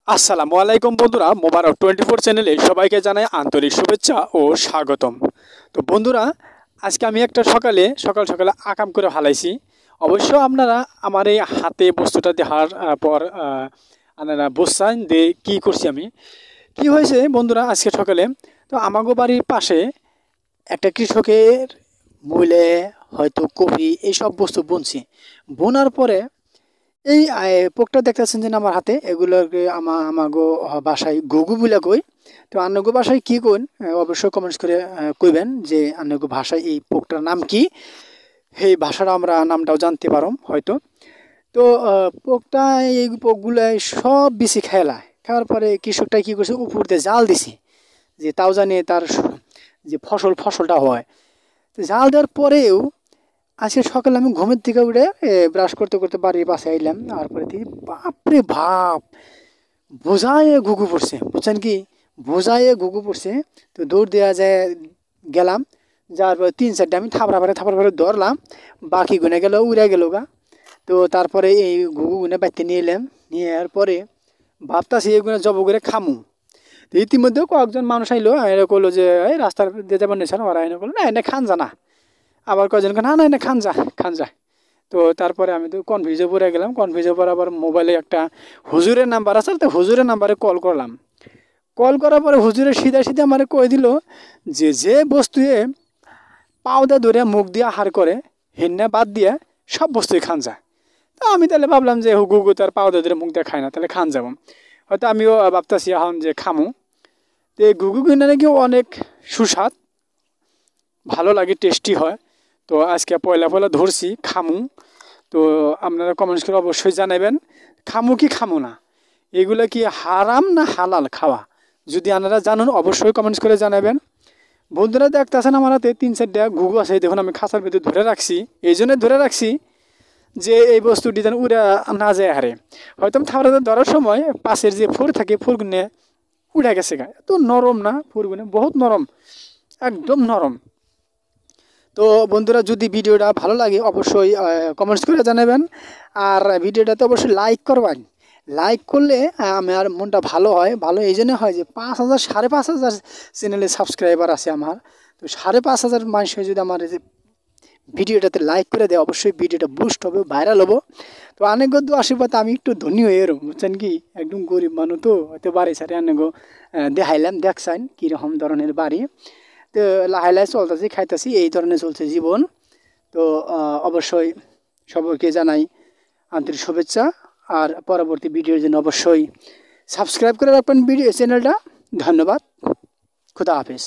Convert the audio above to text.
আসসালামু আলাইকুম বন্ধুরা, মোবারক 24 চ্যানেলে সবাইকে জানাই আন্তরিক শুভেচ্ছা ও স্বাগতম। তো বন্ধুরা, আজকে আমি একটা সকাল সকালে আকাম করে হালাইছি। অবশ্য আপনারা আমার এই হাতে বস্তুটা দেখার পর আপনারা বুঝছেন যে কী করছি আমি। কি হয়েছে বন্ধুরা, আজকে সকালে তো আমাগো বাড়ির পাশে একটা কৃষকের মূলে হয়তো কপি এইসব বস্তু বুনছি। বোনার পরে এই পোকটা দেখতেছেন যে না আমার হাতে, এগুলোকে আমাগো বাসায় গুগু বলে কই। তো আন্নগো বাসায় কি কইন, অবশ্যই কমেন্টস করে কইবেন যে আন্নগো ভাষায় এই পোকটার নাম কি। এই ভাষাটা আমরা নামটাও জানতে পারম হয়তো। তো পোকটা, এই পোকগুলাই সব বেশি খেলায় খাওয়ার পরে কৃষকটা কি করছে, উপর দিয়ে জাল দিছে যে তাও জানি তার যে ফসলটা হয়। তো জাল দেওয়ার পরেও আজকে সকালে আমি ঘুমের থেকে উঠে ব্রাশ করতে করতে বাড়ির পাশে আইলাম, তারপরে দেখি বাপরে বাপ, বোঝায় ঘুঘু পড়ছে, বুঝছেন কি, বোঝায় ঘুঘু পড়ছে। তো দৌড় দেওয়া যায় গেলাম, যাওয়ার পরে 3-4টা আমি থাপড়া ফাড়ে ধরলাম, বাকি গুনে গেল, উড়ে গেল গা। তো তারপরে এই ঘুঘু গুনে বাড়িতে নিয়ে এলাম, নিয়ে আসার পরে ভাবতাছি এগুলো জব করে খামু। তো ইতিমধ্যে কয়েকজন মানুষ আইলো, এরা করলো যে এই রাস্তার দিয়ে যাবেন না স্যার, ওরা এনে করলো না এনে খান জানা। আবার কয়জন না না না খান যা। তো তারপরে আমি তো কনফিউজে পড়ে গেলাম, কনফিউজে পরে আবার মোবাইলে একটা হুজুরের নাম্বার আছে, তো হুজুরের নাম্বারে কল করলাম। কল করার পরে হুজুরের সিধা আমার কয়ে দিল যে যে বস্তুয়ে পাউদা ধরে মুখ দিয়ে আহার করে হিন্না বাদ দিয়ে সব বস্তুই খান যায়। তো আমি তাহলে ভাবলাম যে গুগু তার পাউদা ধরে মুখ দিয়ে খায় না, তাহলে খান যাব। হয়তো আমিও ভাবতেছি এখন যে খামু। তো এই গুগু কিনা নাকি অনেক সুস্বাদ, ভালো লাগে, টেস্টি হয়। তো আজকে পয়লা ধরছি, খামু। তো আপনারা কমেন্টস করে অবশ্যই জানাবেন খামু কি খামু না, এগুলো কি হারাম না হালাল খাওয়া। যদি আপনারা জানুন অবশ্যই কমেন্টস করে জানাবেন। বন্ধুরা দেখতেছেন আমার হাতে 3-4টা ঘুঘু আছে, দেখুন আমি খাঁচার ভিতরে ধরে রাখছি। এই জন্য ধরে রাখছি যে এই বস্তুটি যেন উড়ে না যায় হারে। হয়তো আমি থাবড়াতে ধরার সময় পাশের যে ফুর থাকে ফুরগুনে উড়ে গেছে গা, এত নরম না ফুরগুনে, বহুত নরম, একদম নরম। তো বন্ধুরা, যদি ভিডিওটা ভালো লাগে অবশ্যই কমেন্টস করে জানাবেন, আর ভিডিওটাতে অবশ্যই লাইক করবেন। লাইক করলে আমার মনটা ভালো হয়, ভালো এই জন্য হয় যে 5,000 5,500 চ্যানেলে সাবস্ক্রাইবার আছে আমার। তো 5,500 মানুষ যদি আমার এই যে ভিডিওটাতে লাইক করে দেয়, অবশ্যই ভিডিওটা বুস্ট হবে, ভাইরাল হবো। তো অনেক আশীর্বাদ আমি একটু ধনী হয়ে এরম, বুঝছেন কি, একদম গরিব মানুষ তো হয়তো বাড়ি সারে অনেক দেখাইলাম, দেখছেন কীরকম ধরনের বাড়ি। তো লাহে চলতেছি, খাইতেছি, এই ধরনের চলছে জীবন। তো অবশ্যই সবাইকে জানাই আন্তরিক শুভেচ্ছা, আর পরবর্তী ভিডিওর জন্য অবশ্যই সাবস্ক্রাইব করে রাখবেন ভিডিও চ্যানেলটা। ধন্যবাদ, খুদা হাফেজ।